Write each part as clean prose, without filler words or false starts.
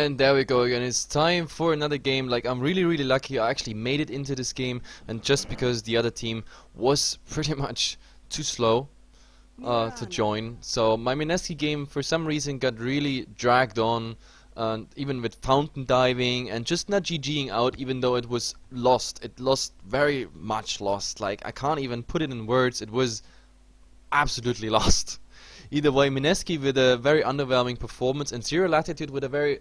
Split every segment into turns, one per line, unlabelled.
And there we go again. It's time for another game. Like, I'm really lucky I actually made it into this game, and just because the other team was pretty much too slow to join. So my Mineski game for some reason got really dragged on, even with fountain diving and just not GGing out, even though it was lost. It lost, very much lost. Like, I can't even put it in words. It was absolutely lost. Either way, Mineski with a very underwhelming performance and Zero Latitude with a very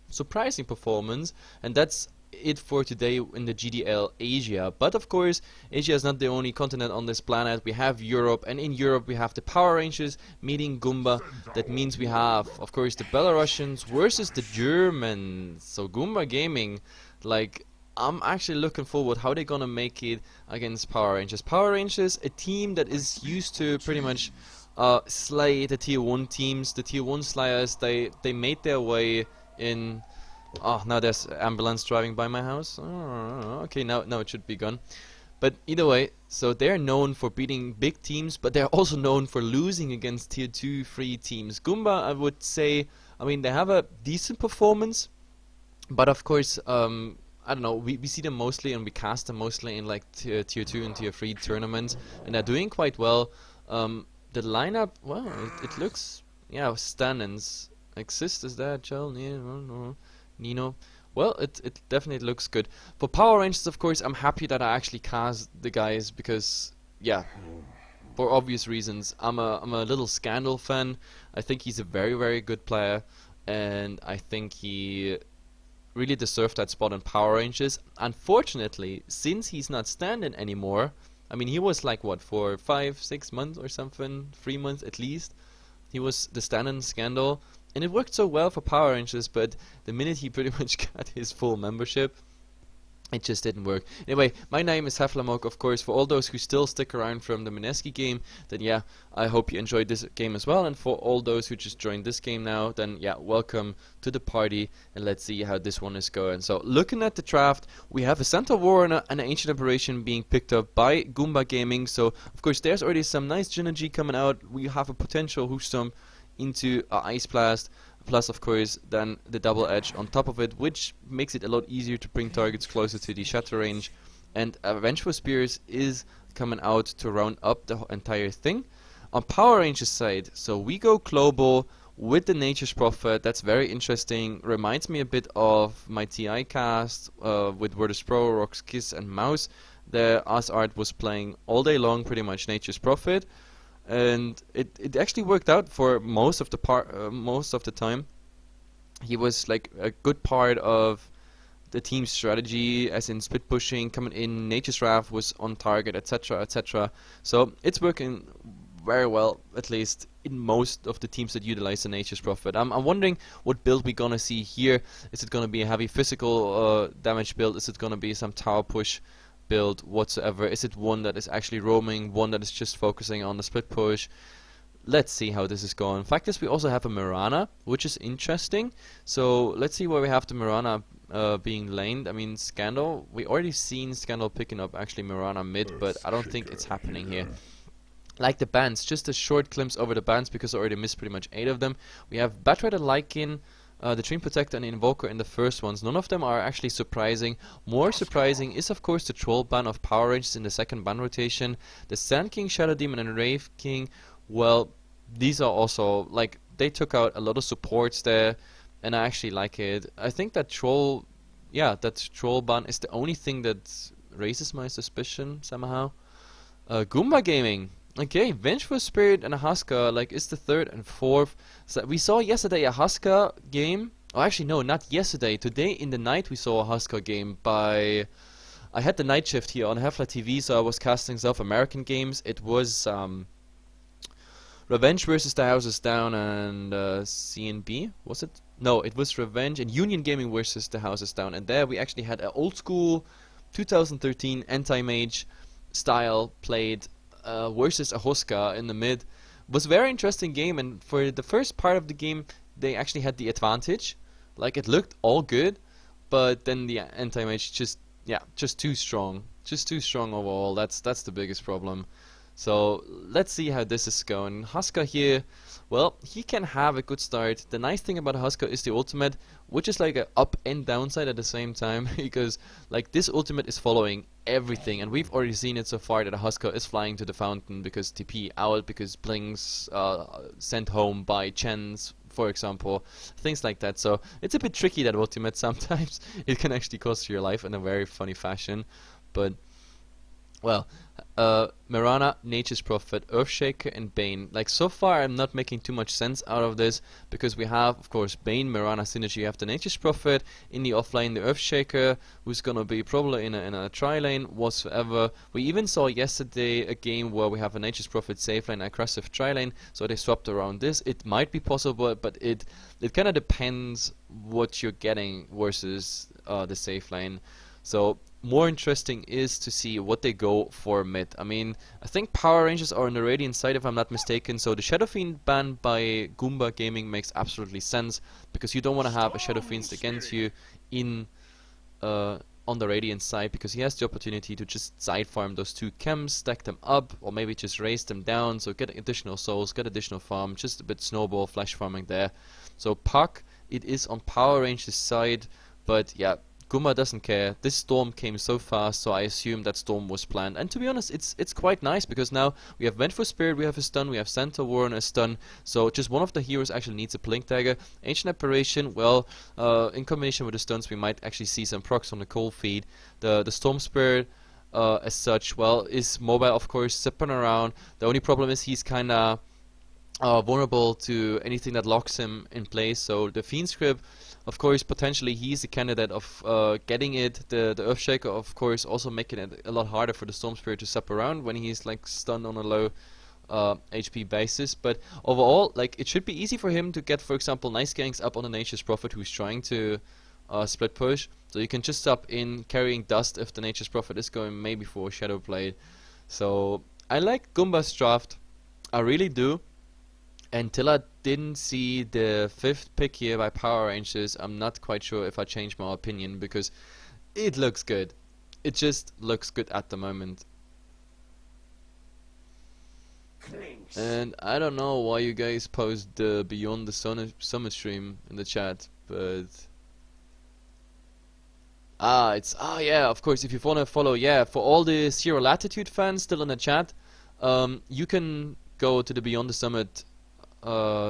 surprising performance, and that's it for today in the GDL Asia. But of course, Asia is not the only continent on this planet. We have Europe, and in Europe we have the Power Rangers meeting Goomba. That means we have, of course, the Belarusians versus the Germans. So Goomba Gaming, like, I'm actually looking forward how they're gonna make it against Power Rangers. Power Rangers, a team that is used to pretty much slay the tier 1 teams. The tier 1 slayers, they made their way in. Oh, now there's ambulance driving by my house. Oh, okay, now it should be gone. But either way, so they're known for beating big teams, but they're also known for losing against tier 2, 3 teams. Goomba, I would say, I mean, they have a decent performance, but of course, I don't know, we see them mostly and we cast them mostly in like tier 2 and tier 3 tournaments, and they're doing quite well. The lineup, well, it looks, yeah, stand-ins exist. Is that Chel, Nino? Well, it definitely looks good. For Power Rangers, of course, I'm happy that I actually cast the guys because, yeah, for obvious reasons. I'm a little Scandal fan. I think he's a very good player, and I think he really deserved that spot in Power Rangers. Unfortunately, since he's not stand-in anymore, I mean, he was like, what, for 5, 6 months or something? 3 months at least. He was the stand-in Scandal. And it worked so well for Power Rangers, but the minute he pretty much got his full membership, it just didn't work. Anyway, my name is Heflatv, of course. For all those who still stick around from the Mineski game, then yeah, I hope you enjoyed this game as well. And for all those who just joined this game now, then yeah, welcome to the party, and let's see how this one is going. So, looking at the draft, we have a Centaur War and an Ancient Operation being picked up by Goomba Gaming. So, of course, there's already some nice Synergy coming out. We have a potential Hoostomp into Ice Blast, plus of course then the Double Edge on top of it, which makes it a lot easier to bring targets closer to the shatter range. And Vengeful Spears is coming out to round up the entire thing. On Power Rangers side, so we go global with the Nature's Prophet. That's very interesting. Reminds me a bit of my TI cast with Virtus Pro, Rox Kiss and Mouse. The Art was playing all day long pretty much Nature's Prophet. And it actually worked out for most of the time. He was like a good part of the team's strategy, as in split pushing, coming in, Nature's Wrath was on target, etc, etc. So it's working very well, at least in most of the teams that utilize the Nature's Prophet. I'm wondering what build we're gonna see here. Is it gonna be a heavy physical damage build? Is it gonna be some tower push build whatsoever? Is it one that is actually roaming, one that is just focusing on the split push? Let's see how this is going. Fact is, we also have a Mirana, which is interesting. So let's see where we have the Mirana being laned. I mean, Scandal, we already seen Scandal picking up actually Mirana mid, but I don't think it's happening here. Like the bands, just a short glimpse over the bands because I already missed pretty much 8 of them. We have Batrider, Lycan, the Dream Protector and Invoker in the first ones. None of them are actually surprising. More surprising is of course the Troll ban of Power Rangers in the second ban rotation. The Sand King, Shadow Demon and Rave King, well, these are also, like, they took out a lot of supports there, and I actually like it. I think that Troll ban is the only thing that raises my suspicion somehow. Goomba Gaming. Okay, Vengeful Spirit and a Huska, like, is the 3rd and 4th. So we saw yesterday a Huska game. Oh, actually, no, not yesterday. Today in the night we saw a Huska game by... I had the night shift here on Heflatv, so I was casting South American games. It was Revenge versus the Houses Down and CNB, was it? No, it was Revenge and Union Gaming versus the Houses Down. And there we actually had an old school 2013 anti-mage style played versus a Huska in the mid. It was a very interesting game, and for the first part of the game they actually had the advantage. Like, it looked all good, but then the anti-mage just too strong. Just too strong overall. That's the biggest problem. So let's see how this is going. Husker here, well, he can have a good start. The nice thing about Husker is the ultimate, which is like a up and downside at the same time, because like this ultimate is following everything, and we've already seen it so far that a Husker is flying to the fountain because TP out, because Blink's sent home by Chen's, for example, things like that. So it's a bit tricky, that ultimate. Sometimes it can actually cost you your life in a very funny fashion, but well, Mirana, Nature's Prophet, Earthshaker, and Bane. Like, so far I'm not making too much sense out of this, because we have, of course, Bane, Mirana synergy. You have the Nature's Prophet in the offlane, the Earthshaker, who's gonna be probably in a tri-lane whatsoever. We even saw yesterday a game where we have a Nature's Prophet safe lane, aggressive tri-lane, so they swapped around this. It might be possible, but it kind of depends what you're getting versus the safe lane. So more interesting is to see what they go for mid. I mean, I think Power Rangers are on the Radiant side if I'm not mistaken, so the Shadow Fiend ban by Goomba Gaming makes absolutely sense, because you don't want to have a Shadow Fiend against you in on the Radiant side, because he has the opportunity to just side farm those two chems, stack them up, or maybe just raise them down, so get additional souls, get additional farm, just a bit snowball flash farming there. So Puck, it is on Power Rangers side, but yeah, Goomba doesn't care. This storm came so fast, so I assume that storm was planned. And to be honest, it's quite nice, because now we have Vengeful Spirit, we have a stun, we have Santa Warren a stun, so just one of the heroes actually needs a Blink Dagger. Ancient Apparition, well, in combination with the stuns, we might actually see some procs on the cold feed. The Storm Spirit, as such, well, is mobile, of course, zipping around. The only problem is he's kinda vulnerable to anything that locks him in place, so the Fiend Script, of course, potentially he's a candidate of getting it. The Earthshaker, of course, also making it a lot harder for the Storm Spirit to zap around when he's like stunned on a low HP basis. But overall, like, it should be easy for him to get, for example, nice ganks up on the Nature's Prophet who's trying to split push. So you can just stop in carrying dust if the Nature's Prophet is going maybe for Shadow Blade. So I like Goomba's draft, I really do. Until I didn't see the 5th pick here by Power Rangers, I'm not quite sure if I changed my opinion, because it looks good. It just looks good at the moment. Thanks. And I don't know why you guys post the Beyond the Summit stream in the chat, but yeah, of course, if you wanna follow, yeah, for all the Zero Latitude fans still in the chat, you can go to the Beyond the Summit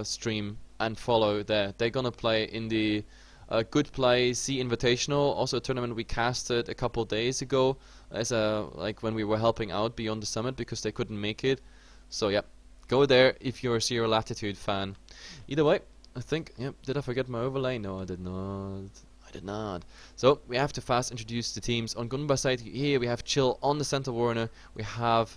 stream and follow there. They're gonna play in the Good Play C Invitational, also a tournament we casted a couple days ago, as like when we were helping out Beyond the Summit because they couldn't make it. So yeah, go there if you're a Zero Latitude fan. Either way, I think, yeah, did I forget my overlay? No, I did not. I did not. So we have to fast introduce the teams. On Goomba side here we have Chill on the Center Warner, we have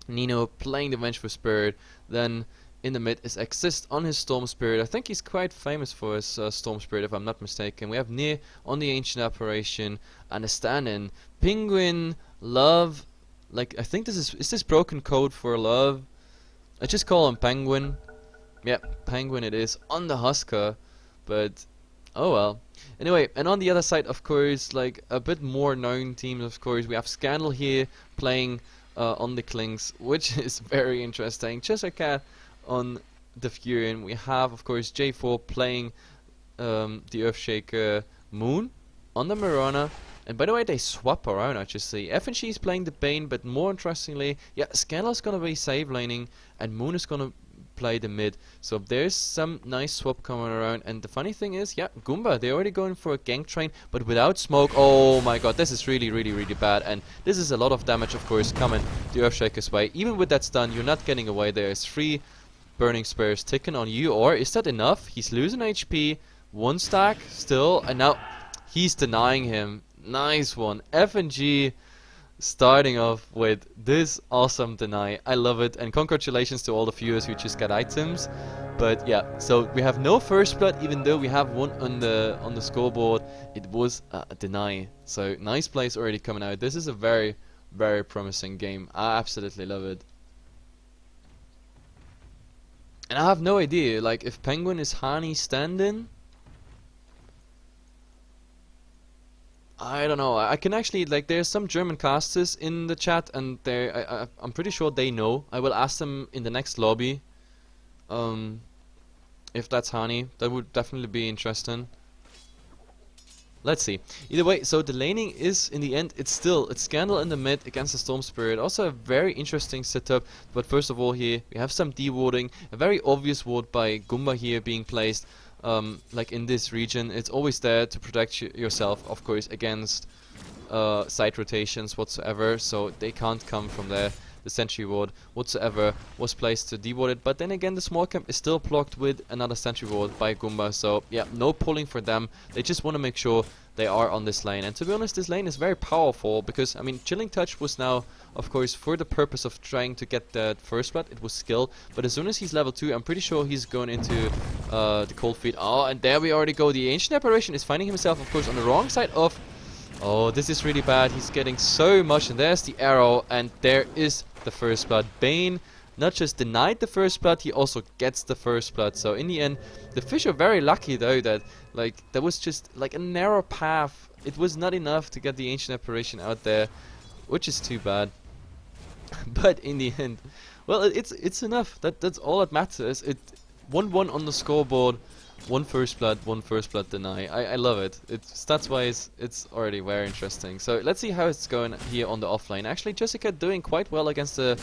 Nino playing the Vengeful Spirit, then in the mid is Exist on his Storm Spirit. I think he's quite famous for his Storm Spirit if I'm not mistaken. We have Nier on the Ancient Apparition, and a stand-in Penguin, Love, like, I think is this broken code for Love? I just call him Penguin. Yeah, Penguin it is on the Husker, but oh well. Anyway, and on the other side, of course, like a bit more known teams, of course, we have Scandal here playing on the Klings, which is very interesting. Chesacat on the Furion. We have, of course, J4 playing the Earthshaker, Moon on the Mirana. And by the way, they swap around, I just see. FNG is playing the Bane, but more interestingly, yeah, Scandal's gonna be save laning, and Moon is gonna play the mid. So there's some nice swap coming around. And the funny thing is, yeah, Goomba, they're already going for a gank train, but without smoke. Oh my god, this is really, really, really bad. And this is a lot of damage, of course, coming the Earthshaker's way. Even with that stun, you're not getting away. There's 3 Burning Spears ticking on you, or is that enough? He's losing HP, 1 stack still, and now he's denying him. Nice one. FNG starting off with this awesome deny. I love it, and congratulations to all the viewers who just got items. But yeah, so we have no first blood, even though we have one on the scoreboard. It was a deny. So nice plays already coming out. This is a very, very promising game. I absolutely love it. And I have no idea, like, if Penguin is Hani stand-in. I don't know. I can actually, like, there's some German casters in the chat, and I'm pretty sure they know. I will ask them in the next lobby. If that's Hani, that would definitely be interesting. Let's see. Either way, so the laning is, in the end, it's Scandal in the mid against the Storm Spirit. Also a very interesting setup, but first of all here, we have some D-warding. A very obvious ward by Goomba here being placed, like in this region. It's always there to protect yourself, of course, against side rotations whatsoever, so they can't come from there. The sentry ward whatsoever was placed to deward it, but then again the small camp is still blocked with another sentry ward by Goomba, so yeah, no pulling for them. They just want to make sure they are on this lane, and to be honest, this lane is very powerful because, I mean, Chilling Touch was now, of course, for the purpose of trying to get that first blood. It was skill, but as soon as he's level 2, I'm pretty sure he's going into the cold feet. Oh, and there we already go. The Ancient Apparition is finding himself, of course, on the wrong side of... Oh, this is really bad. He's getting so much, and there's the arrow, and there is the first blood. Bane not just denied the first blood, he also gets the first blood. So in the end, the fish are very lucky though that, like, there was just like a narrow path. It was not enough to get the Ancient Apparition out there, which is too bad. But in the end, well, it's enough. That's all that matters. It 1-1 on the scoreboard. One first blood deny. I love it. Stats wise, it's already very interesting. So let's see how it's going here on the offlane. Actually, Jessica doing quite well against the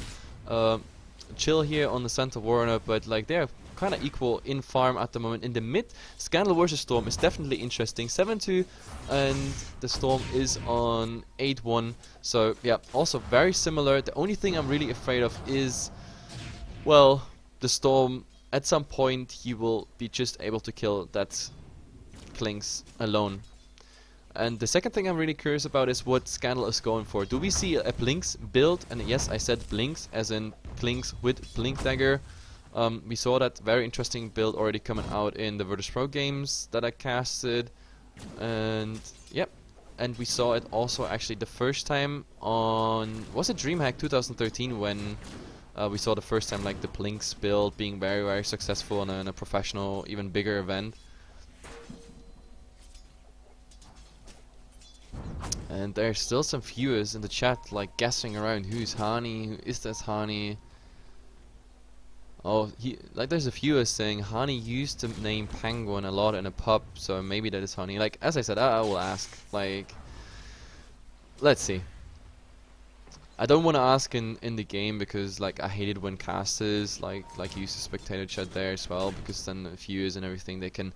Chill here on the center Warner, but like they're kind of equal in farm at the moment. In the mid, Scandal versus Storm is definitely interesting. 7-2, and the Storm is on 8-1. So yeah, also very similar. The only thing I'm really afraid of is, well, the Storm. At some point, he will be just able to kill that Klings alone. And the second thing I'm really curious about is what Scandal is going for. Do we see a Blinks build? And yes, I said Blinks, as in Klings with Blink Dagger. We saw that very interesting build already coming out in the Virtus Pro games that I casted. And yep. And we saw it also actually the first time on... Was it DreamHack 2013 when... we saw the first time like the Blinks build being very, very successful in a professional, even bigger event. And there's still some viewers in the chat like guessing around who's Hani, who is this Hani. Oh, like there's a viewer saying Hani used to name Penguin a lot in a pub, so maybe that is Hani. Like, as I said, I will ask. Like, let's see. I don't want to ask in the game because like I hate it when casters like use the spectator chat there as well, because then the viewers and everything they can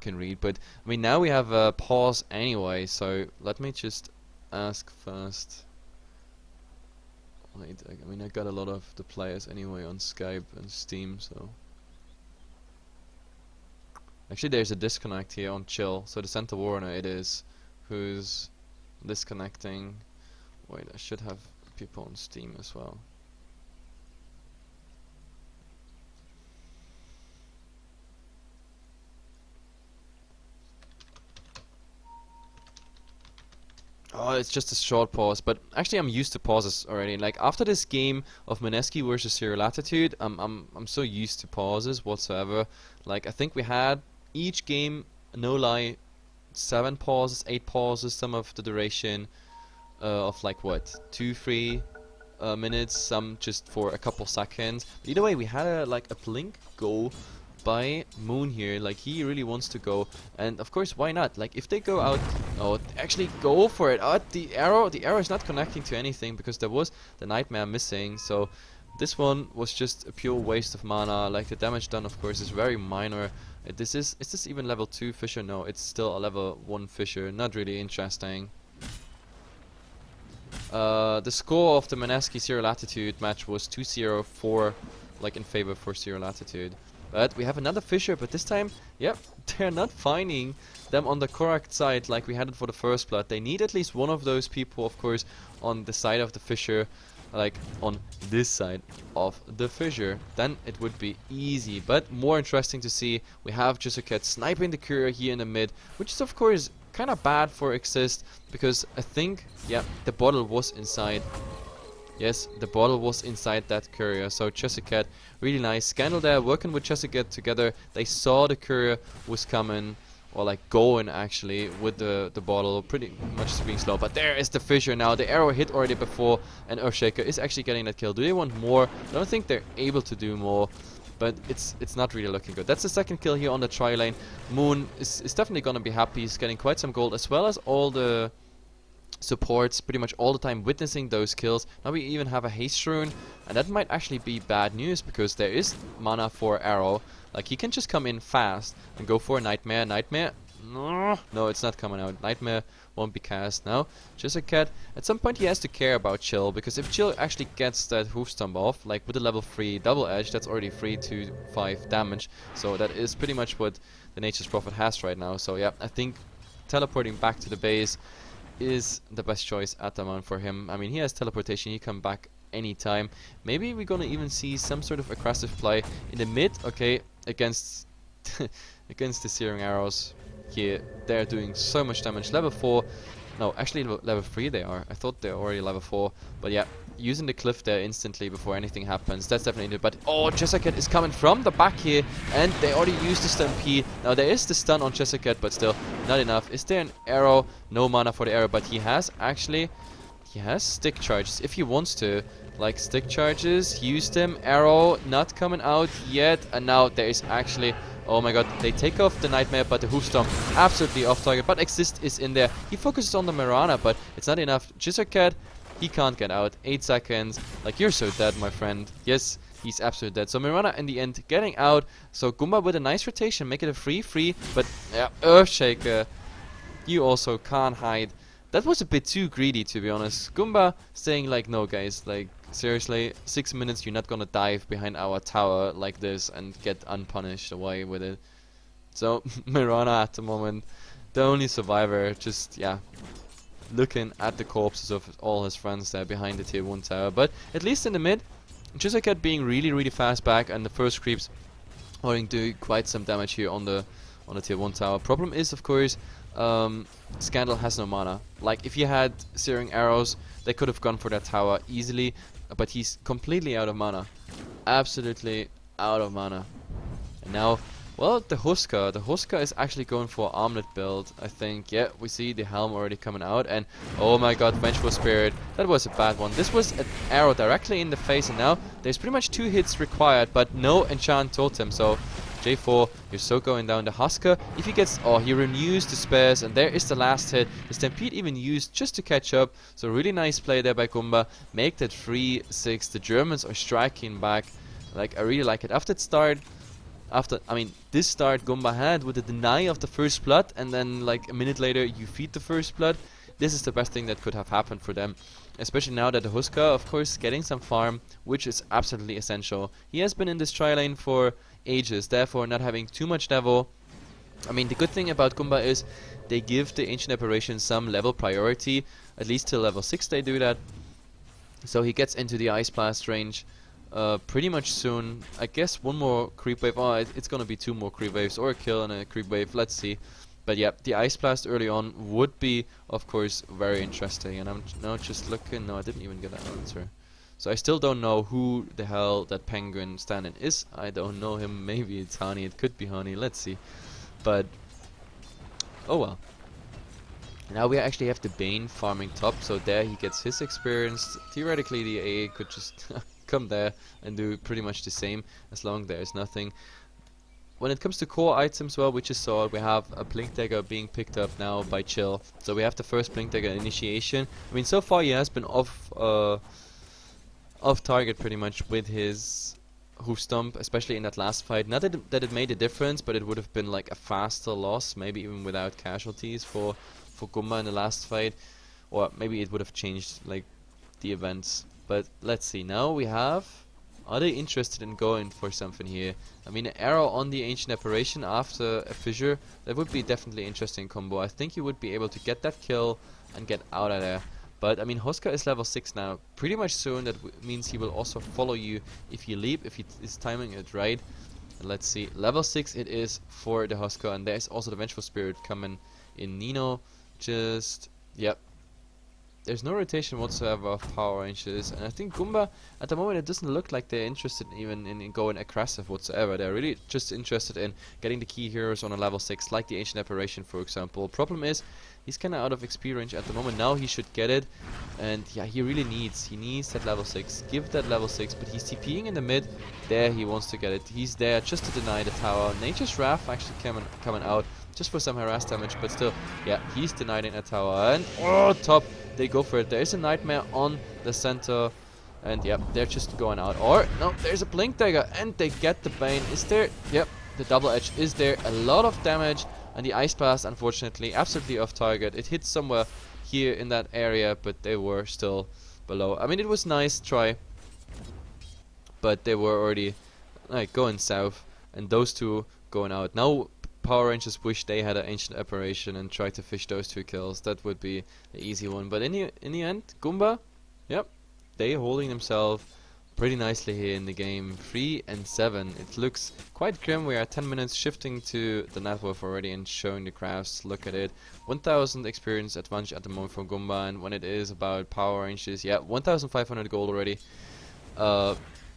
read. But I mean, now we have a pause anyway, so let me just ask first. Wait, I mean I got a lot of the players anyway on Skype and Steam, so actually there's a disconnect here on Chill. So the center Warner it is who's disconnecting. Wait, I should have people on Steam as well. Oh, it's just a short pause, but actually I'm used to pauses already. Like after this game of Mineski versus Zero Latitude, I'm so used to pauses whatsoever. Like I think we had each game, no lie, 7 pauses, 8 pauses, some of the duration of like what, 2-3 minutes, some just for a couple seconds. But either way, we had a blink go by Moon here. Like he really wants to go, and of course why not? Like if they go out, oh, actually go for it. Oh, the arrow is not connecting to anything because there was the Nightmare missing. So this one was just a pure waste of mana. Like the damage done, of course, is very minor. Is this even level 2 Fissure? No, it's still a level 1 Fissure. Not really interesting. The score of the Mineski Zero Latitude match was 2-0 for, like, in favor for Zero Latitude. But we have another Fissure, but this time, yep, they're not finding them on the correct side like we had it for the first blood. They need at least one of those people, of course, on the side of the Fissure, like on this side of the Fissure. Then it would be easy, but more interesting to see. We have Jusuket sniping the courier here in the mid, which is of course kind of bad for Exist, because I think, yeah, the bottle was inside. Yes, the bottle was inside that courier. So Jusuket, really nice. Scandal there working with Jusuket together. They saw the courier was coming. or like going actually with the bottle, pretty much being slow. But there is the fissure now. The arrow hit already before, and Earthshaker is actually getting that kill. Do they want more? I don't think they're able to do more, but it's not really looking good. That's the second kill here on the tri lane. Moon is definitely gonna be happy. He's getting quite some gold, as well as all the supports pretty much all the time witnessing those kills. Now we even have a haste rune, and that might actually be bad news because there is mana for arrow. Like, he can just come in fast and go for a nightmare. Nightmare, no, it's not coming out. Nightmare won't be cast now. Just a cat. At some point he has to care about Chill, because if Chill actually gets that hoof stomp off, like with the level 3 double edge, that's already 3 to 5 damage. So that is pretty much what the Nature's Prophet has right now. So yeah, I think teleporting back to the base is the best choice at the moment for him. I mean, he has teleportation, he can come back anytime. Maybe we're gonna even see some sort of aggressive play in the mid, okay, against against the Searing Arrows here. They're doing so much damage. Level 4, no, actually level 3 they are. I thought they're already level 4, but yeah, using the cliff there instantly before anything happens, that's definitely it. But oh, Jessica is coming from the back here, and they already used the Stampede. Now there is the stun on Jessica, but still not enough. Is there an arrow? No mana for the arrow, but he has stick charges if he wants to. Like, stick charges, use them. Arrow not coming out yet, and now there is actually, oh my god, they take off the Nightmare, but the hoof stomp absolutely off target. But Exist is in there. He focuses on the Mirana, but it's not enough. Jizzercat, he can't get out. 8 seconds. Like, you're so dead, my friend. Yes, he's absolutely dead. So Mirana in the end getting out. So Goomba with a nice rotation, make it a 3-3. But yeah, Earthshaker, you also can't hide. That was a bit too greedy, to be honest. Goomba saying like, no guys, like seriously, 6 minutes, you're not gonna dive behind our tower like this and get unpunished away with it. So Mirana at the moment, the only survivor, just yeah, looking at the corpses of all his friends there behind the tier 1 tower. But at least in the mid, Jizzercat being really fast back, and the first creeps are doing quite some damage here on the tier 1 tower. Problem is, of course, Scandal has no mana. Like, if you had Searing Arrows, they could have gone for that tower easily, but he's completely out of mana. Absolutely out of mana. And now, well, the Huska. The Huska is actually going for Armlet build, I think. Yeah, we see the helm already coming out, and oh my god, Vengeful Spirit. That was a bad one. This was an arrow directly in the face, and now there's pretty much 2 hits required, but no Enchant Totem, so J4, you're so going down. The Husker, if he gets, oh, he renews the spares, and there is the last hit. The Stampede even used just to catch up, so really nice play there by Goomba. Make that 3-6. The Germans are striking back. Like, I really like it. After this start Goomba had with the deny of the first blood, and then like a minute later you feed the first blood. This is the best thing that could have happened for them. Especially now that the Huska, of course, getting some farm, which is absolutely essential. He has been in this tri lane for ages, therefore not having too much level. I mean, the good thing about Goomba is they give the Ancient Apparition some level priority, at least till level 6 they do that. So he gets into the Ice Blast range pretty much soon. I guess one more creep wave. Oh, it's gonna be 2 more creep waves, or a kill and a creep wave, let's see. But yeah, the Ice Blast early on would be, of course, very interesting. And I'm now just looking. No, I didn't even get an answer. So I still don't know who the hell that penguin stand-in is. I don't know him. Maybe it's Honey. It could be Honey. Let's see. But oh well. Now we actually have the Bane farming top. So there he gets his experience. Theoretically, the AA could just come there and do pretty much the same, as long as there is nothing. When it comes to core items, well, we just saw we have a Blink Dagger being picked up now by Chill. So we have the first Blink Dagger initiation. I mean, so far he has been off target pretty much with his hoof stomp, especially in that last fight. Not that it made a difference, but it would have been like a faster loss, maybe even without casualties for Goomba in the last fight, or maybe it would have changed like the events. But let's see. Now we have. Are they interested in going for something here? I mean, an arrow on the Ancient Apparition after a fissure, that would be definitely interesting combo. I think you would be able to get that kill and get out of there. But I mean, Huska is level 6 now. Pretty much soon, that means he will also follow you if you leap, if he is timing it right. And let's see, level 6 it is for the Huska, and there's also the Vengeful Spirit coming in. Nino, just, yep. there's no rotation whatsoever of power ranges, and I think Goomba at the moment, it doesn't look like they're interested even in going aggressive whatsoever. They're really just interested in getting the key heroes on a level 6, like the Ancient Apparition, for example. Problem is, he's kind of out of XP range at the moment. Now he should get it, and yeah, he really needs that level 6. Give that level 6, but he's TPing in the mid. There, he wants to get it. He's there just to deny the tower. Nature's Wrath actually coming out just for some harass damage, but still, yeah, he's denying a tower. And oh, top, they go for it. There is a Nightmare on the center, and yeah, they're just going out. Or no, there's a Blink Dagger, and they get the Bane. Is there? Yep, the double edge is there. A lot of damage, and the Ice Blast, unfortunately, absolutely off target. It hit somewhere here in that area, but they were still below. I mean, it was nice try, but they were already like going south, and those two going out. Now Power Rangers wish they had an Ancient Apparition and tried to fish those 2 kills. That would be the easy one. But in the end, Goomba, yep, they holding themselves pretty nicely here in the game. 3 and 7. It looks quite grim. We are 10 minutes shifting to the net worth already and showing the graphs. Look at it. 1000 experience advantage at the moment for Goomba, and when it is about Power Rangers, yeah, 1500 gold already.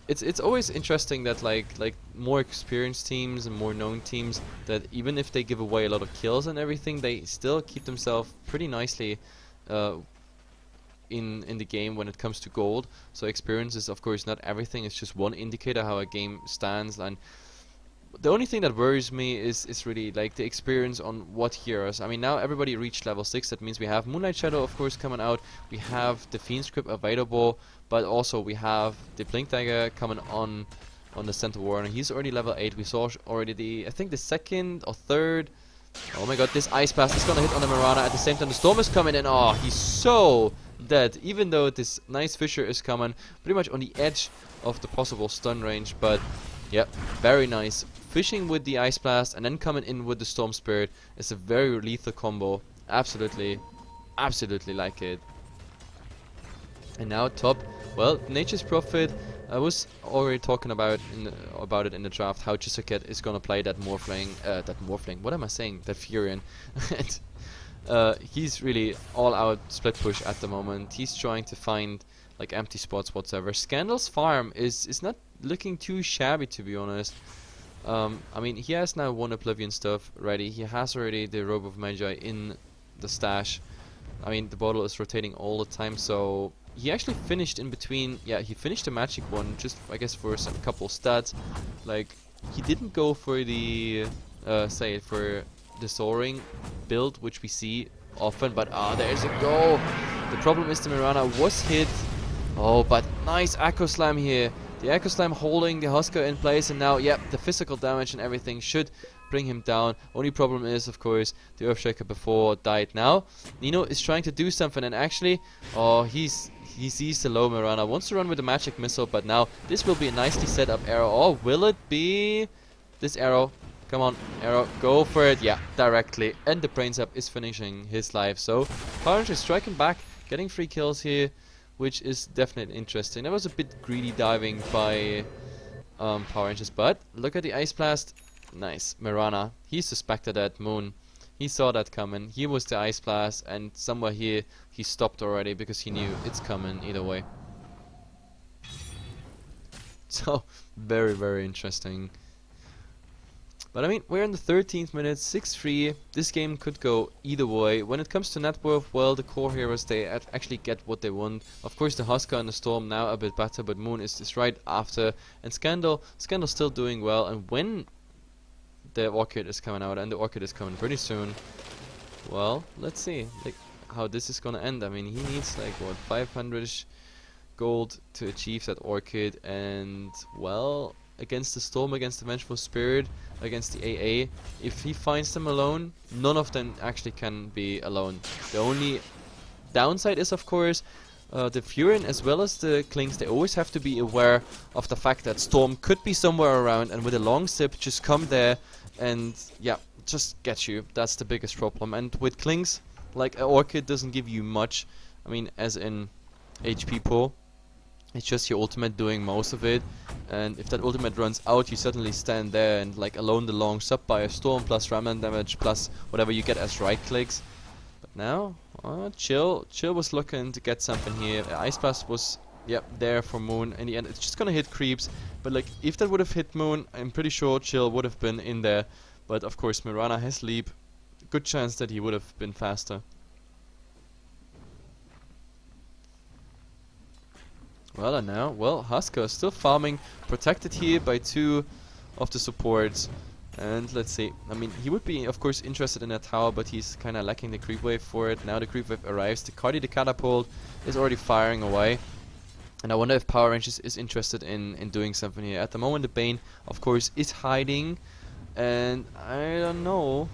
It's always interesting that like more experienced teams and more known teams, that even if they give away a lot of kills and everything, they still keep themselves pretty nicely in the game when it comes to gold. So experience is of course not everything. It's just one indicator how a game stands, and the only thing that worries me is really like the experience on what heroes. I mean, now everybody reached level 6. That means we have Moonlight Shadow, of course, coming out. We have the Fiend Script available, but also we have the Blink Dagger coming on the Center Warrior. He's already level 8. We saw already I think the second or third. Oh my god, this Ice Blast is gonna hit on the Mirana. At the same time, the Storm is coming in. Oh, he's so dead. Even though this nice Fisher is coming pretty much on the edge of the possible stun range, but yeah, very nice. Fishing with the Ice Blast and then coming in with the Storm Spirit is a very lethal combo. Absolutely like it. And now top, well, Nature's Prophet. I was already talking about it in the draft, how Chisuket is gonna play that Morphling. What am I saying? That Furion. And he's really all out split push at the moment. He's trying to find like empty spots whatsoever. Scandal's farm is not looking too shabby, to be honest. I mean, he has now 1 Oblivion stuff ready. He has already the Robe of Magi in the stash. I mean, the bottle is rotating all the time, so he actually finished in between. Yeah, he finished the magic one, just I guess for some couple stats. Like, he didn't go for the for the soaring build, which we see often, but there's a go. The problem is the Mirana was hit. Oh, but nice Echo Slam here. The Echo Slam holding the Husker in place, and now, yep, the physical damage and everything should bring him down. Only problem is, of course, the Earthshaker before died. Now Nino is trying to do something, and actually, he sees the low Mirana, wants to run with the magic missile, but now this will be a nicely set up arrow. Or will it be this arrow? Come on, arrow, go for it. Yeah, directly. And the Brain Zap is finishing his life. So Power Rangers striking back, getting 3 kills here, which is definitely interesting. That was a bit greedy diving by Power Rangers, but look at the Ice Blast. Nice. Mirana, he suspected that Moon. He saw that coming. He was the Ice Blast, and somewhere here he stopped already because he knew it's coming either way. So, very, very interesting. But I mean, we're in the 13th minute, 6-3. This game could go either way. When it comes to net worth, well, the core heroes, they actually get what they want. Of course, the Husker and the Storm now a bit better, but Moon is right after. And Scandal's still doing well. And when the Orchid is coming out, and the Orchid is coming pretty soon, well, let's see like how this is gonna end. I mean, he needs like what, 500-ish gold to achieve that Orchid, and well, against the Storm, against the Vengeful Spirit, against the AA, if he finds them alone, none of them actually can be alone. The only downside is, of course, the Furion as well as the Klings, they always have to be aware of the fact that Storm could be somewhere around, and with a long zip just come there and yeah, just get you. That's the biggest problem. And with Klings, like an Orchid doesn't give you much. I mean, as in HP pull, it's just your ultimate doing most of it, and if that ultimate runs out, you suddenly stand there and like alone the long sub by a Storm plus Ramen damage plus whatever you get as right clicks. But now, Chill was looking to get something here. Ice Blast was, yep, there for Moon. In the end, it's just gonna hit creeps. But like, if that would have hit Moon, I'm pretty sure Chill would have been in there. But of course, Mirana has leap. Good chance that he would have been faster. Well, and now, well, Husker is still farming, protected here by 2 of the supports. And let's see, I mean, he would be, of course, interested in that tower, but he's kind of lacking the creep wave for it. Now the creep wave arrives, the Cardi, the catapult, is already firing away. And I wonder if Power Rangers is interested in doing something here. At the moment, the Bane, of course, is hiding. And I don't know.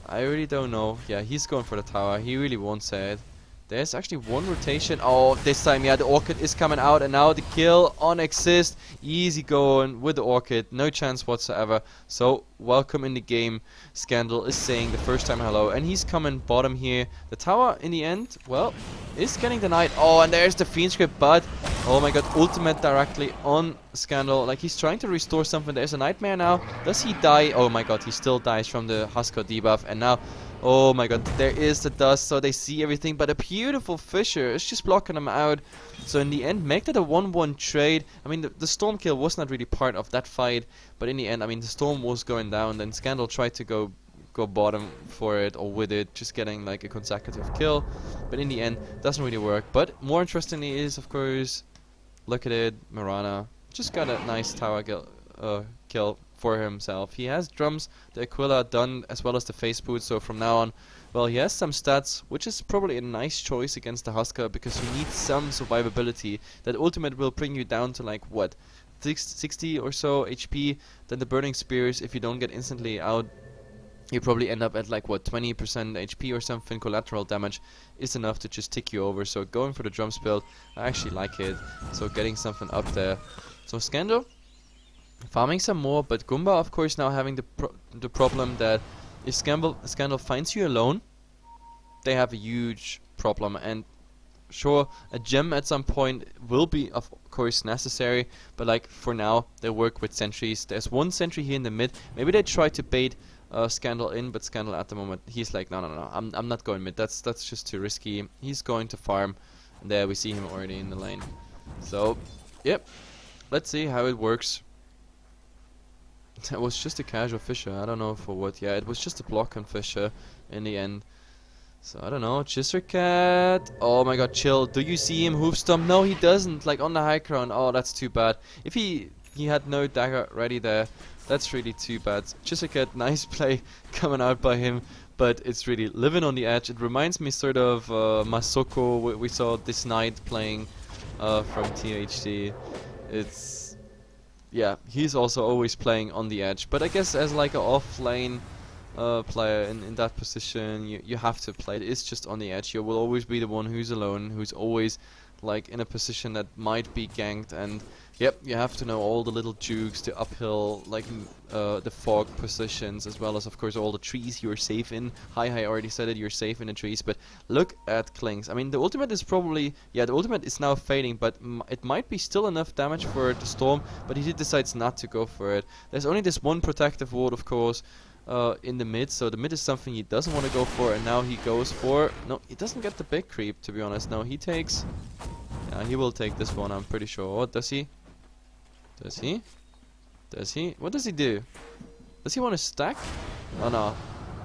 I really don't know. Yeah, he's going for the tower. He really wants it. There's actually one rotation. Oh, this time, yeah, the Orchid is coming out. And now the kill on Exist. Easy going with the Orchid. No chance whatsoever. So, welcome in the game. Scandal is saying the first time hello. And he's coming bottom here. The tower, in the end, well, is getting denied. Oh, and there's the Fiend Script. But, oh my god, ultimate directly on Scandal. Like, he's trying to restore something. There's a Nightmare now. Does he die? Oh my god, he still dies from the Husker debuff. And now... oh my god, there is the dust, so they see everything, but a beautiful Fissure is just blocking them out. So in the end, make that a 1-1 trade. I mean, the Storm kill was not really part of that fight, but in the end, I mean, the Storm was going down, then Scandal tried to go bottom for it, or with it, just getting like a consecutive kill. But in the end, doesn't really work. But more interestingly is, of course, look at it, Mirana just got a nice tower kill for himself. He has drums, the Aquila done, as well as the face boot, so from now on, well, he has some stats, which is probably a nice choice against the Husker, because you need some survivability. That ultimate will bring you down to like, what, 60 or so HP, then the Burning Spears, if you don't get instantly out, you probably end up at like, what, 20% HP or something. Collateral damage is enough to just tick you over, so going for the drums build, I actually like it, so getting something up there. So Scandal farming some more, but Goomba, of course, now having the problem that if Scandal finds you alone, they have a huge problem. And sure, a gem at some point will be, of course, necessary, but like for now, they work with sentries. There's one sentry here in the mid. Maybe they try to bait Scandal in, but Scandal at the moment, he's like, no, I'm not going mid. That's just too risky. He's going to farm. And there we see him already in the lane. So, yep. Let's see how it works. That was just a casual Fissure, I don't know for what. Yeah, it was just a block on Fissure in the end. So, I don't know. Cat. Oh my god, Chill. Do you see him hoof stomp? No, he doesn't. Like, on the high ground. Oh, that's too bad. If he had no dagger ready there, that's really too bad. Cat, nice play coming out by him. But it's really living on the edge. It reminds me sort of Masoko we saw this night playing from THD. It's... yeah, he's also always playing on the edge, but I guess as like an off-lane player in that position, you have to play it. It's just on the edge. You will always be the one who's alone, who's always like in a position that might be ganked, and yep, you have to know all the little jukes, the uphill, like the fog positions, as well as of course all the trees you're safe in. I already said it, you're safe in the trees, but look at Klings. I mean, the ultimate is probably, yeah, the ultimate is now fading, but it might be still enough damage for the Storm, but he decides not to go for it. There's only this one protective ward, of course, in the mid, so the mid is something he doesn't want to go for, and now he goes for... no, he doesn't get the big creep, to be honest. No, he takes... yeah, he will take this one, I'm pretty sure. What does he? Does he? Does he? What does he do? Does he want to stack? Oh no.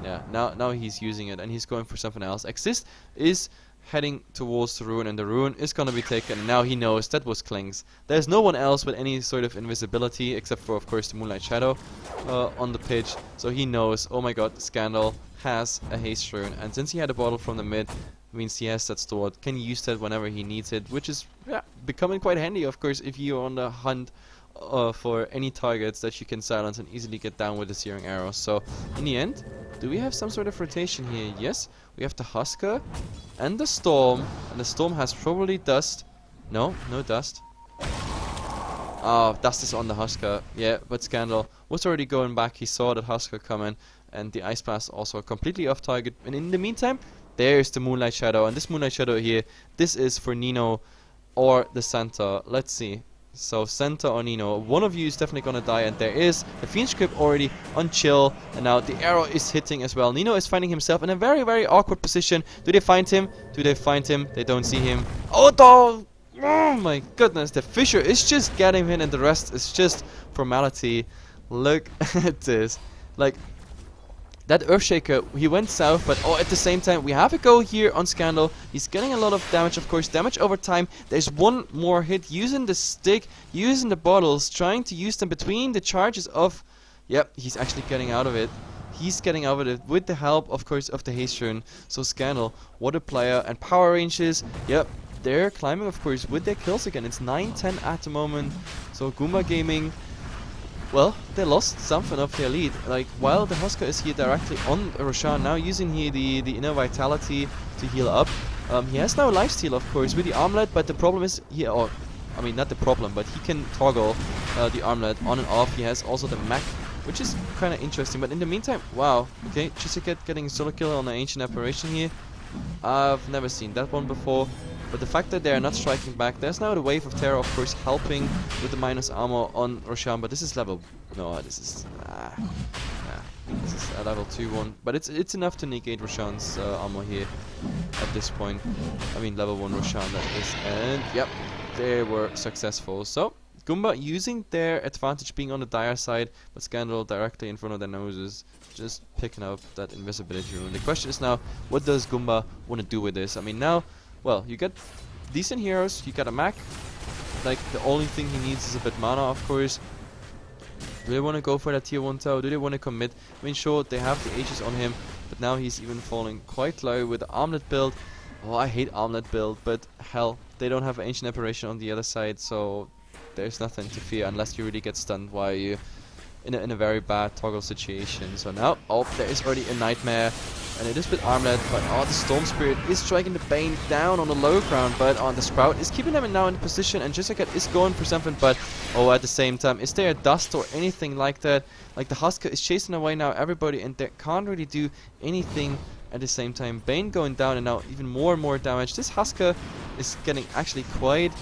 Yeah, now he's using it, and he's going for something else. Exist is heading towards the Ruin, and the Ruin is gonna be taken, and now he knows that was Klings. There's no one else with any sort of invisibility, except for, of course, the Moonlight Shadow on the pitch, so he knows, oh my god, Scandal has a haste rune, and since he had a bottle from the mid, means he has that stored, can use that whenever he needs it, which is, yeah, becoming quite handy, of course, if you're on the hunt for any targets that you can silence and easily get down with the Searing Arrows. So, in the end, do we have some sort of rotation here? Yes, we have the Husker and the Storm, and the Storm has probably dust. No dust. Oh, dust is on the Husker. Yeah, but Scandal was already going back. He saw that Husker coming, and the Ice Blast also completely off target. And in the meantime, there's the Moonlight Shadow, and this Moonlight Shadow here, this is for Nino or the Santa. Let's see. So Center or Nino, one of you is definitely gonna die, and there is the Fiend Script already on chill, and now the arrow is hitting as well. Nino is finding himself in a very, very awkward position. Do they find him? Do they find him? They don't see him. Oh my goodness, the Fisher is just getting him, and the rest is just formality. Look at this. Like, that Earthshaker, he went south, but at the same time, we have a go here on Scandal. He's getting a lot of damage, of course, damage over time. There's one more hit, using the stick, using the bottles, trying to use them between the charges of... Yep, he's actually getting out of it. He's getting out of it with the help, of course, of the Haste Rune. So Scandal, what a player. And power ranges, yep, they're climbing, of course, with their kills again. It's 9-10 at the moment. So Goomba Gaming... Well, they lost something of their lead. Like, while the Husker is here directly on Roshan, now using here the Inner Vitality to heal up. He has now lifesteal, of course, with the armlet, but the problem is here, or I mean, not the problem, but he can toggle the armlet on and off. He has also the mech, which is kind of interesting. But in the meantime, wow, okay, Chisaket getting a solo kill on the Ancient Apparition here. I've never seen that one before. But the fact that they are not striking back, there's now the Wave of Terror, of course, helping with the minus armor on Roshan. But this is level... No, this is... this is a level 2 one. But it's enough to negate Roshan's armor here at this point. I mean, level 1 Roshan, that is. And, yep, they were successful. So, Goomba using their advantage being on the dire side, but Scandal directly in front of their noses, just picking up that invisibility rune. The question is now, what does Goomba want to do with this? I mean, now... Well, you get decent heroes, you got a mech. Like, the only thing he needs is a bit mana, of course. Do they want to go for that tier 1 tower? Do they want to commit? I mean, sure, they have the Aegis on him, but now he's even falling quite low with the armlet build. Oh, I hate armlet build, but hell, they don't have Ancient Apparition on the other side, so there's nothing to fear unless you really get stunned while you in a very bad toggle situation. So now, there is already a Nightmare. And it is with armlet, but the Storm Spirit is striking the Bane down on the low ground, but the Sprout is keeping them now in position, and Jessica is going for something, but at the same time, is there a dust or anything like that? Like, the Husker is chasing away now everybody, and they can't really do anything at the same time. Bane going down, and now even more and more damage. This Husker is getting actually quite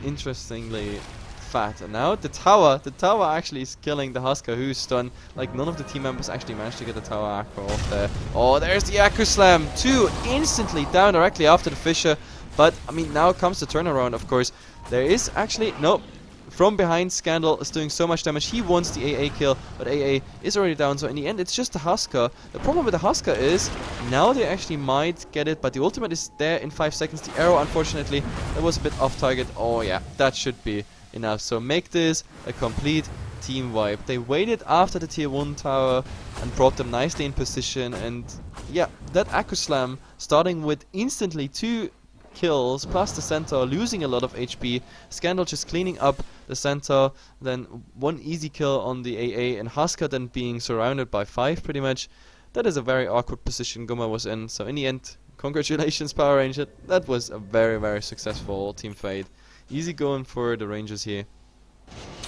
interestingly fat. And now the tower actually is killing the Husker, who's stunned. Like, none of the team members actually managed to get the tower acro off there. Oh, there's the Acro Slam. 2 instantly down directly after the Fisher. But, I mean, now comes the turnaround, of course. There is actually... Nope. From behind, Scandal is doing so much damage. He wants the AA kill, but AA is already down. So in the end, it's just the Husker. The problem with the Husker is, now they actually might get it, but the ultimate is there in 5 seconds. The arrow, unfortunately, that was a bit off target. Oh yeah, that should be enough. So make this a complete team wipe. They waited after the tier 1 tower and brought them nicely in position. And yeah, that Acro Slam, starting with instantly 2 kills plus the center losing a lot of HP, Scandal just cleaning up the center, then 1 easy kill on the AA, and Husker then being surrounded by 5 pretty much. That is a very awkward position Goomba was in. So in the end, congratulations Power Ranger, that was a very, very successful team fight. Easy going for the Rangers here.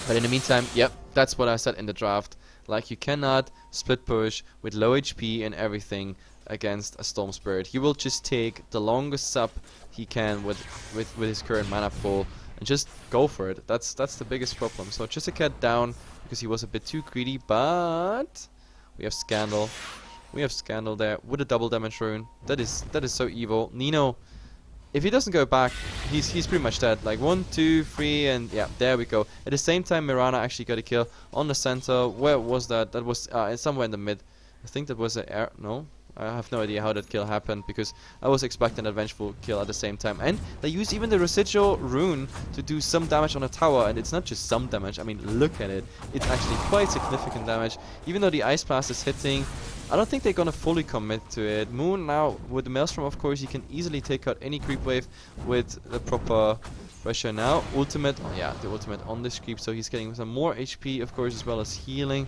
But in the meantime, yep, that's what I said in the draft. Like, you cannot split push with low HP and everything against a Storm Spirit. He will just take the longest sub he can with his current mana pool and just go for it. That's the biggest problem. So just a cat down because he was a bit too greedy, but we have Scandal. We have Scandal there with a double damage rune. That is so evil. Nino, if he doesn't go back, he's pretty much dead. Like 1, 2, 3, and yeah, there we go. At the same time, Mirana actually got a kill on the center. Where was that? That was somewhere in the mid. I think that was a no. I have no idea how that kill happened because I was expecting a vengeful kill at the same time. And they use even the residual rune to do some damage on a tower, and it's not just some damage. I mean, look at it. It's actually quite significant damage. Even though the Ice Blast is hitting, I don't think they're gonna fully commit to it. Moon now with the Maelstrom, of course, you can easily take out any creep wave with the proper pressure. Now ultimate, yeah, the ultimate on this creep, so he's getting some more HP, of course, as well as healing.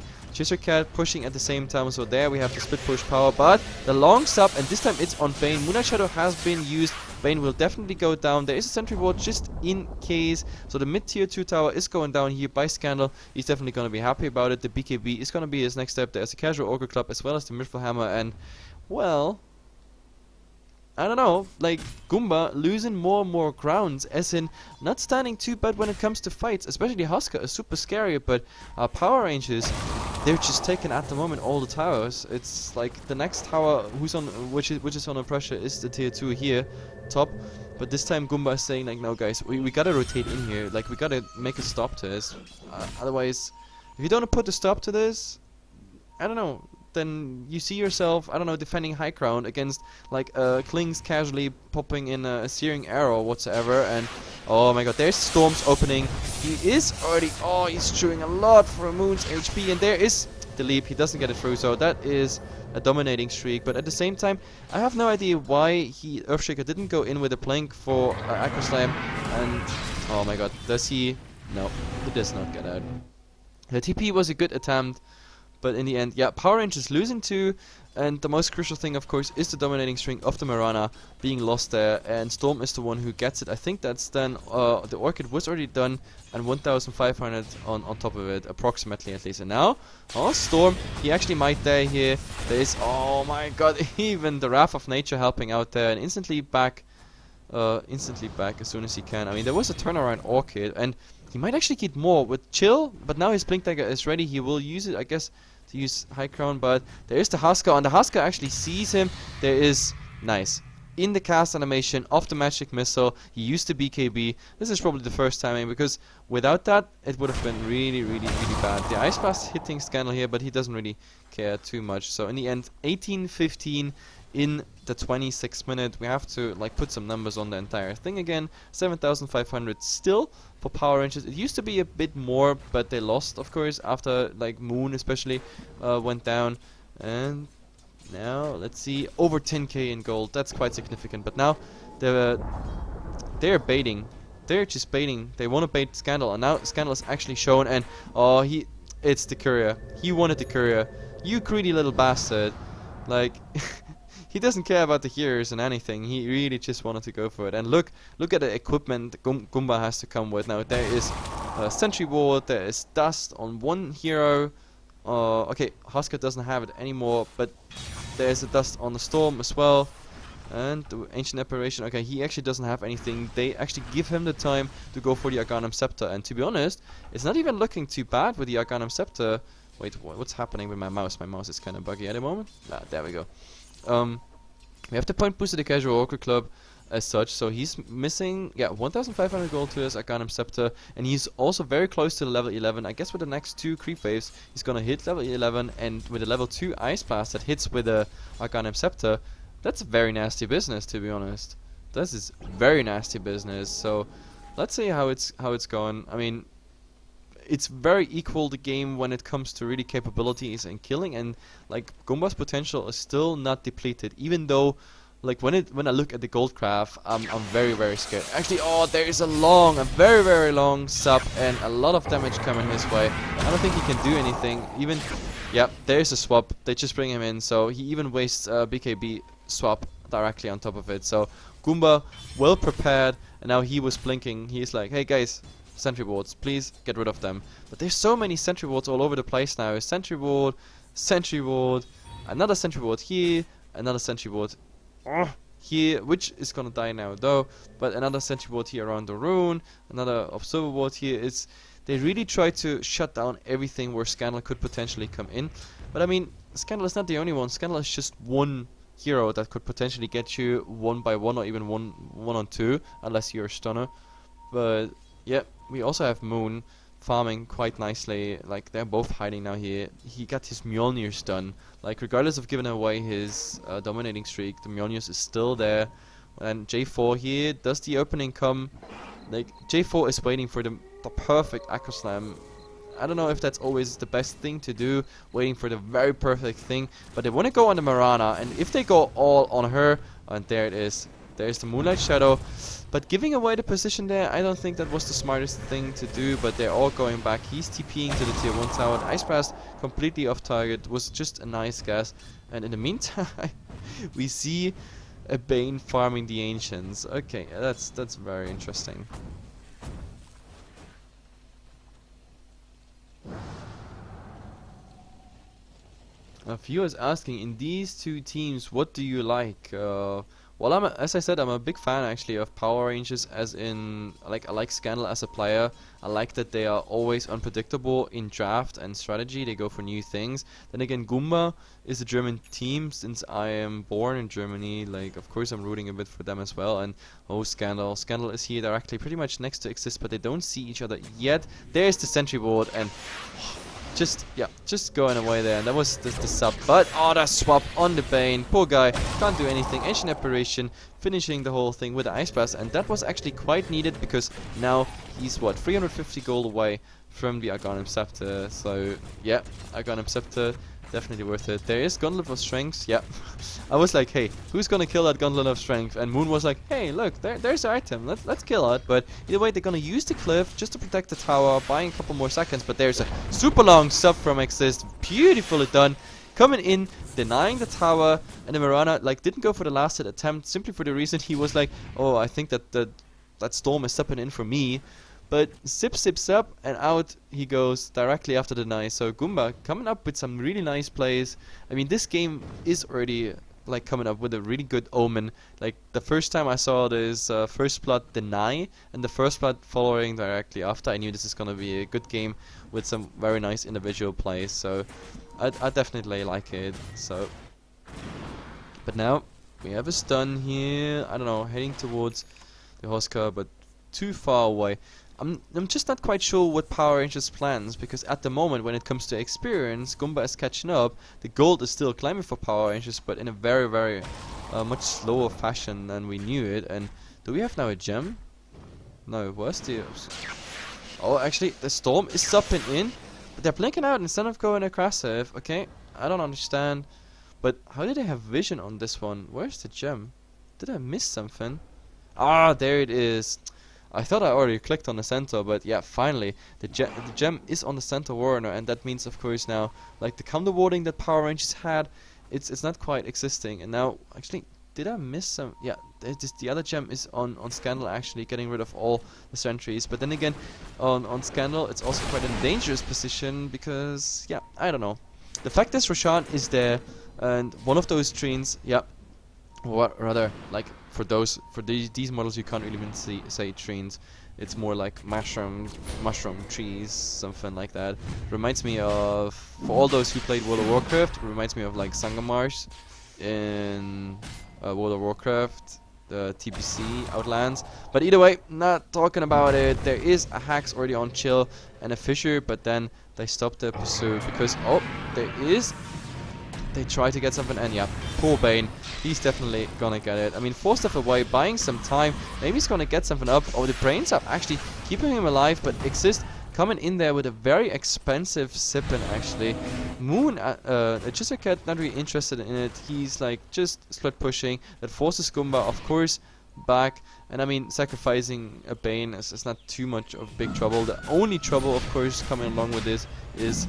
Cat pushing at the same time, so there we have the split push power, but the long sub, and this time it's on Bane. Moonlight Shadow has been used. Bane will definitely go down. There is a sentry ward just in case. So the mid tier 2 tower is going down here by Scandal. He's definitely going to be happy about it. The BKB is going to be his next step. There's a casual Ogre Club as well as the Mithril Hammer, and well, I don't know, like Goomba losing more and more grounds, as in not standing too bad when it comes to fights. Especially Husker is super scary, but Power Rangers, they're just taking at the moment all the towers. It's like the next tower which is under pressure is the tier 2 here, top. But this time Goomba is saying like, no guys, we gotta rotate in here. Like we gotta make a stop to this. Otherwise, if you don't put a stop to this, I don't know, then you see yourself, I don't know, defending high ground against like Klings casually popping in a searing arrow whatsoever, and oh my god, there's Storm's opening. He is already, oh, he's chewing a lot for Moon's HP, and there is the leap. He doesn't get it through, so that is a dominating streak. But at the same time, I have no idea why Earthshaker didn't go in with a plank for Aqua Slam, and oh my god, does he? No, he does not get out. The TP was a good attempt, but in the end, yeah, Power Rangers losing 2, and the most crucial thing, of course, is the dominating string of the Marana being lost there, and Storm is the one who gets it. I think that's then, the Orchid was already done, and 1,500 on top of it, approximately at least. And now, oh, Storm, he actually might die here. There is, oh my god, even the Wrath of Nature helping out there, and instantly back as soon as he can. I mean, there was a turnaround Orchid, and he might actually get more with Chill, but now his Blink Dagger is ready. He will use it, I guess, to use High Crown, but there is the Husker, and the Husker actually sees him. There is, nice, in the cast animation of the Magic Missile, he used the BKB. This is probably the first timing, because without that, it would have been really, really, really bad. The Ice Blast hitting Scandal here, but he doesn't really care too much. So in the end, 18-15 in the 26th minute. We have to like put some numbers on the entire thing again. 7,500 still for Power Rangers. It used to be a bit more, but they lost, of course, after like Moon especially went down. And now let's see, over 10k in gold. That's quite significant. But now they're baiting. They're just baiting. They want to bait Scandal, and now Scandal is actually shown. And oh, it's the courier. He wanted the courier. You greedy little bastard. Like. He doesn't care about the heroes and anything. He really just wanted to go for it. And look at the equipment Goomba has to come with. Now there is Sentry Ward, there is Dust on one hero. Okay, Husker doesn't have it anymore, but there's a Dust on the Storm as well. And the Ancient Apparition, okay, he actually doesn't have anything. They actually give him the time to go for the Arcanum Scepter. And to be honest, it's not even looking too bad with the Arcanum Scepter. Wait, what's happening with my mouse? My mouse is kind of buggy at the moment. Ah, there we go. We have the point boost to the Casual Orchid Club as such, so he's missing, yeah, 1,500 gold to his Arcanum Scepter, and he's also very close to the level 11. I guess with the next 2 creep waves, he's gonna hit level 11, and with a level 2 Ice Blast that hits with the Arcanum Scepter, that's very nasty business, to be honest. This is very nasty business, so let's see how it's going. I mean, it's very equal, the game, when it comes to really capabilities and killing, and like Goomba's potential is still not depleted, even though like when I look at the gold graph, I'm very, very scared. Actually, oh, there is a very, very long sub and a lot of damage coming his way. I don't think he can do anything. Even, yeah, there's a swap. They just bring him in, so he even wastes BKB swap directly on top of it. So Goomba well prepared, and now he was blinking. He's like, hey guys, sentry wards, please get rid of them. But there's so many sentry wards all over the place now. Sentry ward, another sentry ward here, another sentry ward here, which is gonna die now though, but another sentry ward here around the rune, another observer ward here. They really try to shut down everything where Scandal could potentially come in. But I mean, Scandal is not the only one. Scandal is just one hero that could potentially get you 1 by 1 or even 1 on 2, unless you're a stunner. But yeah, we also have Moon farming quite nicely. Like, they're both hiding now here. He got his Mjolnir's done. Like, regardless of giving away his dominating streak, the Mjolnir's is still there. And J4 here, does the opening come? Like, J4 is waiting for the perfect Aqua Slam. I don't know if that's always the best thing to do, waiting for the very perfect thing. But they want to go on the Marana, and if they go all on her, and there it is. There's the Moonlight Shadow. But giving away the position there, I don't think that was the smartest thing to do. But they're all going back. He's TPing to the tier 1 tower. Ice Blast completely off target. Was just a nice guess. And in the meantime, we see a Bane farming the Ancients. Okay, that's very interesting. A viewer is asking, in these two teams, what do you like? Well, as I said, I'm a big fan actually of Power Rangers, as in, like, I like Scandal as a player. I like that they are always unpredictable in draft and strategy. They go for new things. Then again, Goomba is a German team. Since I am born in Germany, like, of course I'm rooting a bit for them as well. And oh, Scandal. Scandal is here directly, pretty much next to Exist, but they don't see each other yet. There's the sentry board, and just going away there, and that was the sub. But oh, that swap on the Bane, poor guy, can't do anything. Ancient Apparition finishing the whole thing with the Ice Blast, and that was actually quite needed because now he's what, 350 gold away from the Aghanim Scepter. So yeah, Aghanim Scepter, definitely worth it. There is Gauntlet of Strength. Yeah, I was like, hey, who's gonna kill that Gauntlet of Strength? And Moon was like, hey, look, there's the item. Let's kill it. But either way, they're gonna use the cliff just to protect the tower, buying a couple more seconds. But there's a super long sub from Exist, beautifully done, coming in, denying the tower, and then Mirana like didn't go for the last hit attempt simply for the reason he was like, oh, I think that that storm is stepping in for me. But zip, zip, zip, and out he goes directly after the deny. So Goomba coming up with some really nice plays. I mean, this game is already like coming up with a really good omen. Like the first time I saw this first blood deny and the first blood following directly after, I knew this is gonna be a good game with some very nice individual plays. So I definitely like it. So, but now we have a stun here. I don't know, heading towards the Hoska, but too far away. I'm just not quite sure what Power Rangers plans, because at the moment when it comes to experience, Goomba is catching up. The gold is still climbing for Power Rangers, but in a very, very much slower fashion than we knew it. And do we have now a gem? No, where's the... Oh, actually, the storm is stopping in, but they're blinking out instead of going aggressive. Okay, I don't understand. But how did they have vision on this one? Where's the gem? Did I miss something? Ah, there it is. I thought I already clicked on the center, but yeah, finally the gem is on the center warner, and that means, of course, now like the counter warding that Power Rangers had, it's not quite existing. And now, actually, did I miss some? Yeah, the other gem is on Scandal, actually getting rid of all the sentries. But then again, on Scandal, it's also quite a dangerous position because, yeah, I don't know. The fact is Roshan is there, and one of those trees, yeah, or rather, like for these models, you can't really even say trees. It's more like mushroom trees, something like that. Reminds me of, for all those who played World of Warcraft, reminds me of like Sangamars in World of Warcraft, the TPC Outlands. But either way, not talking about it. There is a Hax already on chill and a Fissure, but then they stopped the pursuit because, oh, there is. They try to get something, and yeah, poor Bane, he's definitely gonna get it. I mean, 4 stuff away, buying some time, maybe he's gonna get something up. Oh, the brains up, actually keeping him alive, but Exist coming in there with a very expensive sippin', actually. Moon, just a cat, not really interested in it. He's like just split pushing. That forces Goomba, of course, back. And I mean, sacrificing a Bane is not too much of big trouble. The only trouble, of course, coming along with this is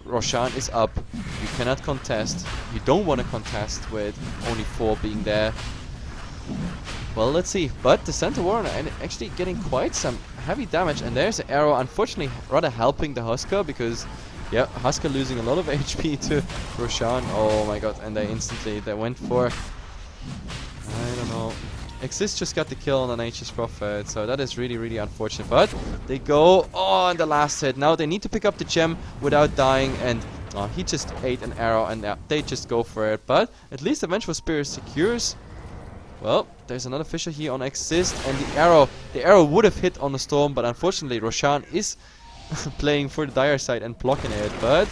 Roshan is up. You cannot contest. You don't want to contest with only 4 being there. Well, let's see. But the center warner actually getting quite some heavy damage. And there's an arrow, unfortunately, rather helping the Husker, because, yeah, Husker losing a lot of HP to Roshan. Oh my god. And they went for, I don't know. Exist just got the kill on the Nature's Prophet, so that is really, really unfortunate. But they go on the last hit. Now they need to pick up the gem without dying, and he just ate an arrow, and they just go for it. But at least the Vengeful Spirit secures. Well, there's another Fissure here on Exist, and the arrow would have hit on the storm, but unfortunately Roshan is playing for the dire side and blocking it. But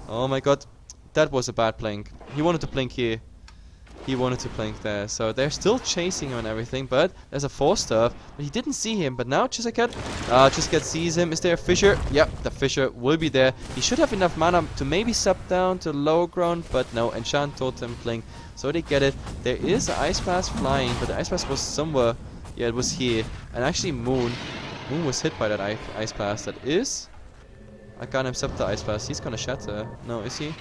oh my god, that was a bad blink. He wanted to blink here. He wanted to blink there, so they're still chasing him and everything, but there's a 4-star, but he didn't see him. But now Chisaket sees him. Is there a Fissure? Yep, the Fissure will be there. He should have enough mana to maybe step down to low ground, but no, Enchant Totem blink, so they get it. There is an Ice Blast flying, but the Ice Blast was somewhere. Yeah, it was here. And actually Moon was hit by that Ice Blast. That is, I can't accept the Ice Blast. He's gonna shatter. No, is he?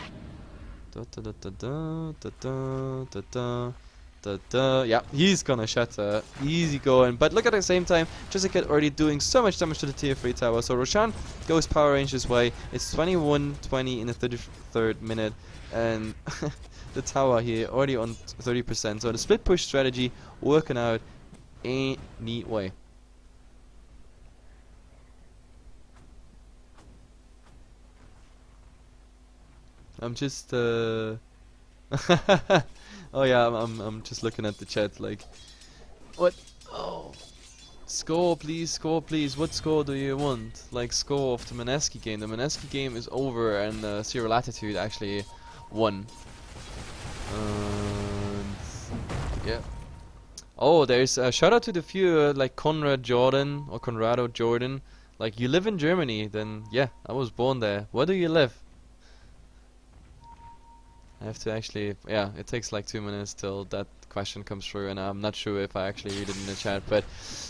Yeah, he's gonna shatter. Easy going. But look at the same time, Jessica already doing so much damage to the tier 3 tower. So Roshan goes Power Ranger's way. It's 21-20 in the 33rd minute. And the tower here already on 30%. So the split push strategy working out anyway. I'm just oh yeah, I'm just looking at the chat like, what? Oh, score please, score please. What score do you want? Like score of the Maneski game. The Maneski game is over and Zero Latitude actually won. And yeah. Oh, there's a shout out to the few like Conrado Jordan. Like, you live in Germany, then yeah, I was born there. Where do you live? I have to actually, yeah, it takes like 2 minutes till that question comes through, and I'm not sure if I actually read it in the chat. But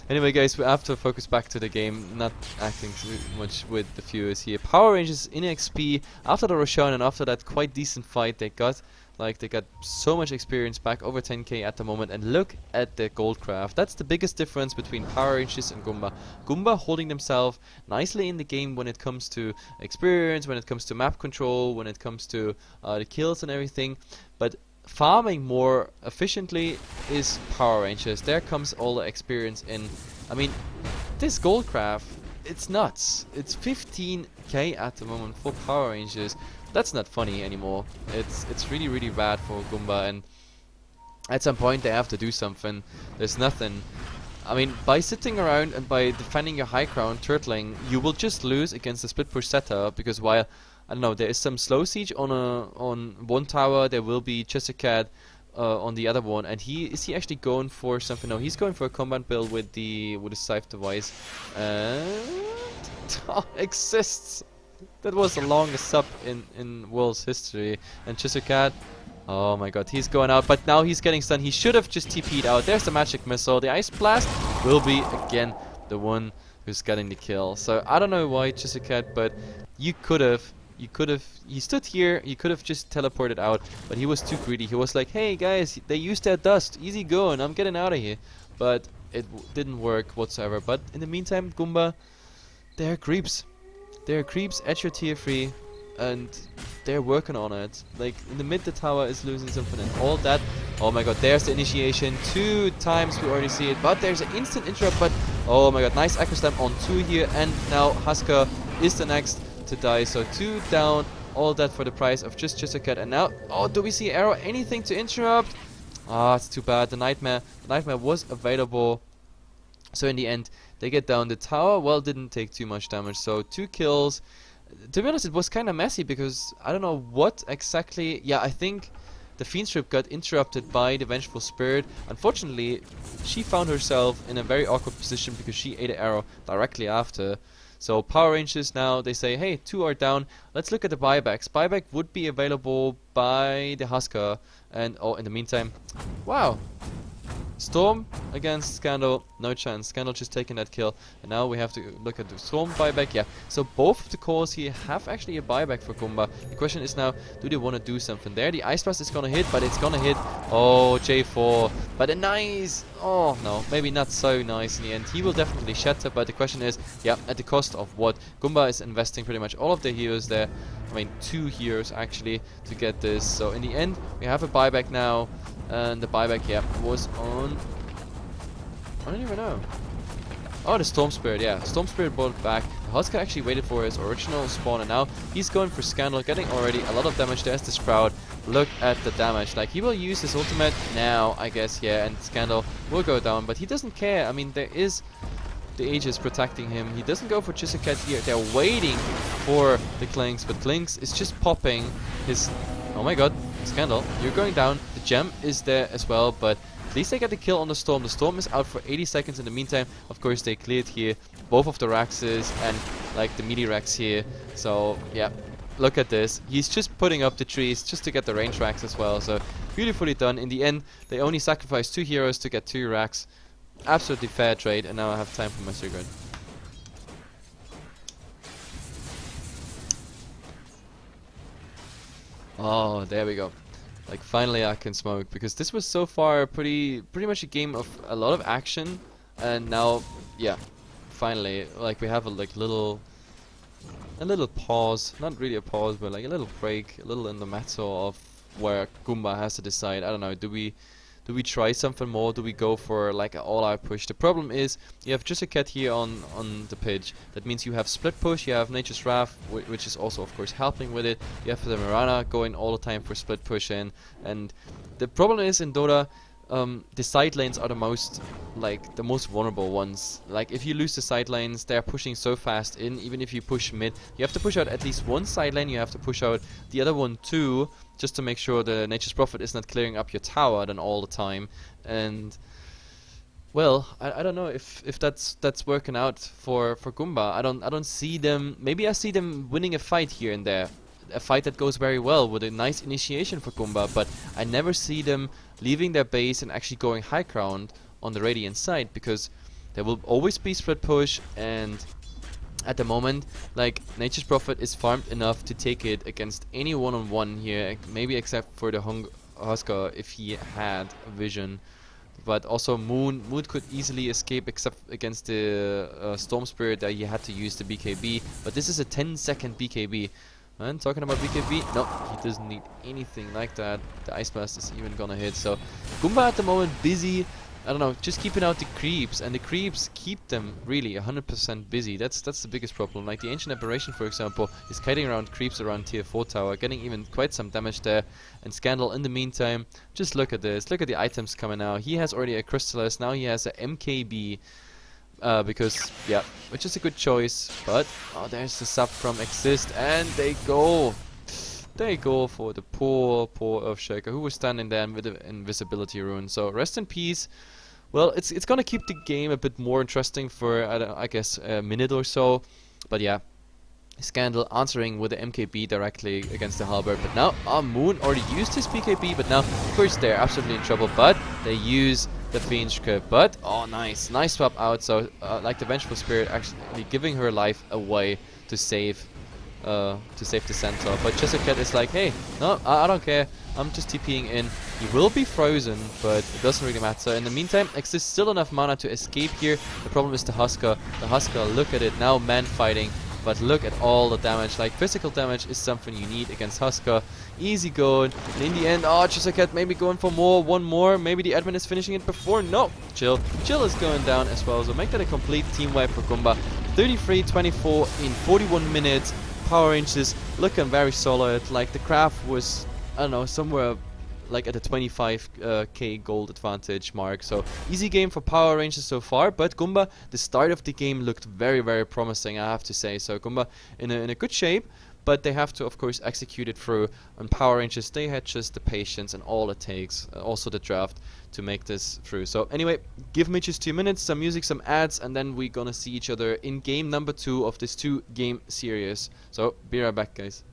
anyway, guys, we have to focus back to the game, not acting too much with the viewers here. Power Rangers in XP after the Roshan and after that quite decent fight they got. Like, they got so much experience back, over 10k at the moment, and look at the gold craft. That's the biggest difference between Power Rangers and Goomba. Goomba holding themselves nicely in the game when it comes to experience, when it comes to map control, when it comes to the kills and everything, but farming more efficiently is Power Rangers. There comes all the experience in. I mean, this gold craft, it's nuts. It's 15k at the moment for Power Rangers. That's not funny anymore. It's really, really bad for Goomba, and at some point they have to do something. There's nothing. I mean, by sitting around and by defending your high ground, turtling, you will just lose against the split push setup, because while, I don't know, there is some slow siege on one tower, there will be Chestercat on the other one, and is he actually going for something? No, he's going for a combat build with the scythe device, and exists. That was the longest sub in world's history. And Chestercat, oh my god, he's going out, but now he's getting stunned. He should have just TP'd out. There's the magic missile. The ice blast will be again the one who's getting the kill. So I don't know why Chestercat, but you could have, he stood here, you could have just teleported out, but he was too greedy. He was like, hey guys, they used their dust, easy going, I'm getting out of here. But it didn't work whatsoever. But in the meantime, Goomba, they're creeps. They're creeps at your tier 3, and they're working on it. Like, in the mid, the tower is losing something and all that. Oh my god, there's the initiation. 2 times we already see it, but there's an instant interrupt. But oh my god, nice echo slam on 2 here, and now Husker is the next to die. So 2 down, all that for the price of just Chestercat. And now, oh, do we see Arrow? Anything to interrupt? Ah, it's too bad. The Nightmare was available. So in the end, they get down. The tower, well, didn't take too much damage. So 2 kills. To be honest, it was kind of messy because I don't know what exactly. Yeah, I think the Fiend Strip got interrupted by the Vengeful Spirit. Unfortunately, she found herself in a very awkward position because she ate an arrow directly after. So Power Rangers now, they say, hey, 2 are down. Let's look at the buybacks. Buyback would be available by the Husker. And oh, in the meantime, wow. Storm against Scandal, no chance. Scandal just taking that kill, and now we have to look at the Storm buyback. Yeah, so both of the cores here have actually a buyback for Goomba. The question is now, do they want to do something there? The Ice Blast is gonna hit, but it's gonna hit. Oh, J4, but a nice. Oh no, maybe not so nice in the end. He will definitely shatter, but the question is, yeah, at the cost of what? Goomba is investing pretty much all of their heroes there. I mean, 2 heroes actually to get this. So in the end, we have a buyback now. And the buyback, yeah, was on. I don't even know. Oh, the Storm Spirit, yeah. Storm Spirit brought it back. Husker actually waited for his original spawn, and now he's going for Scandal, getting already a lot of damage. There's the Sprout. Look at the damage. Like, he will use his ultimate now, I guess, yeah, and Scandal will go down, but he doesn't care. I mean, there is the Aegis protecting him. He doesn't go for Chestercat here. They're waiting for the Clinks, but Clinks is just popping his. Oh my god, Scandal, you're going down. The gem is there as well, but at least they get the kill on the Storm. The Storm is out for 80 seconds. In the meantime, of course, they cleared here both of the Raxes and like the melee Rax here. So yeah, look at this. He's just putting up the trees just to get the range Rax as well. So beautifully done. In the end, they only sacrificed 2 heroes to get 2 Rax. Absolutely fair trade. And now I have time for my Sigurd. Oh, there we go. Like finally I can smoke, because this was so far pretty much a game of a lot of action, and now yeah, finally like we have a little pause, not really a pause, but like a little break, a little in the matter of where Goomba has to decide. I don't know, do we try something more? Do we go for like an all-out push? The problem is you have just a cat here on the pitch. That means you have split push, you have Nature's Wrath, which is also of course helping with it. You have the Mirana going all the time for split push in, and the problem is in Dota, the side lanes are the most vulnerable ones. Like if you lose the side lanes, they're pushing so fast in. Even if you push mid, you have to push out at least one side lane, you have to push out the other one too, just to make sure the Nature's Prophet is not clearing up your tower then all the time. And well, I don't know if that's working out for Goomba. I don't see them. Maybe I see them winning a fight here and there, a fight that goes very well with a nice initiation for Goomba, but I never see them leaving their base and actually going high ground on the Radiant side, because there will always be split push, and at the moment like Nature's Prophet is farmed enough to take it against any one-on-one here, maybe except for the Husker if he had vision. But also Moon could easily escape, except against the Storm Spirit that he had to use the BKB, but this is a 10-second BKB. And talking about BKB, no, he doesn't need anything like that. The Ice Blast is even gonna hit. So Goomba at the moment busy, I don't know, just keeping out the creeps, and the creeps keep them really 100% busy. That's the biggest problem. Like the Ancient Aberration, for example, is kiting around creeps around tier 4 tower, getting even quite some damage there. And Scandal in the meantime, just look at this, look at the items coming out. He has already a Crystallis, now he has a MKB. Because, yeah, which is a good choice, but oh, there's the sub from Exist, and they go for the poor Earthshaker, who was standing there with the invisibility rune. So rest in peace. Well, it's gonna keep the game a bit more interesting for I guess a minute or so, but yeah, Scandal answering with the MKB directly against the Halberd. But now Moon already used his BKB, but now of course they're absolutely in trouble, but they use the Fiend script. But oh, nice swap out. So like the Vengeful Spirit actually giving her life away to save the centaur. But Chesaket is like, hey, no, I don't care, I'm just TPing in. He will be frozen, but it doesn't really matter. In the meantime, exists still enough mana to escape here. The problem is the Husker. The Husker, look at it now, man fighting. But look at all the damage. Like physical damage is something you need against Husker. Easy going. And in the end, oh, Chesaket maybe going for more. One more. Maybe the admin is finishing it before. No. Chill is going down as well. So make that a complete team wipe for Goomba. 33-24 in 41 minutes. Power ranges looking very solid. Like the craft was, I don't know, somewhere like at the 25k gold advantage mark. So easy game for Power Rangers so far, but Goomba, the start of the game looked very promising, I have to say. So Goomba in a good shape, but they have to of course execute it through. On Power Rangers they had just the patience and all it takes, also the draft, to make this through. So anyway, give me just 2 minutes, some music, some ads, and then we're gonna see each other in game number 2 of this 2-game series. So be right back, guys.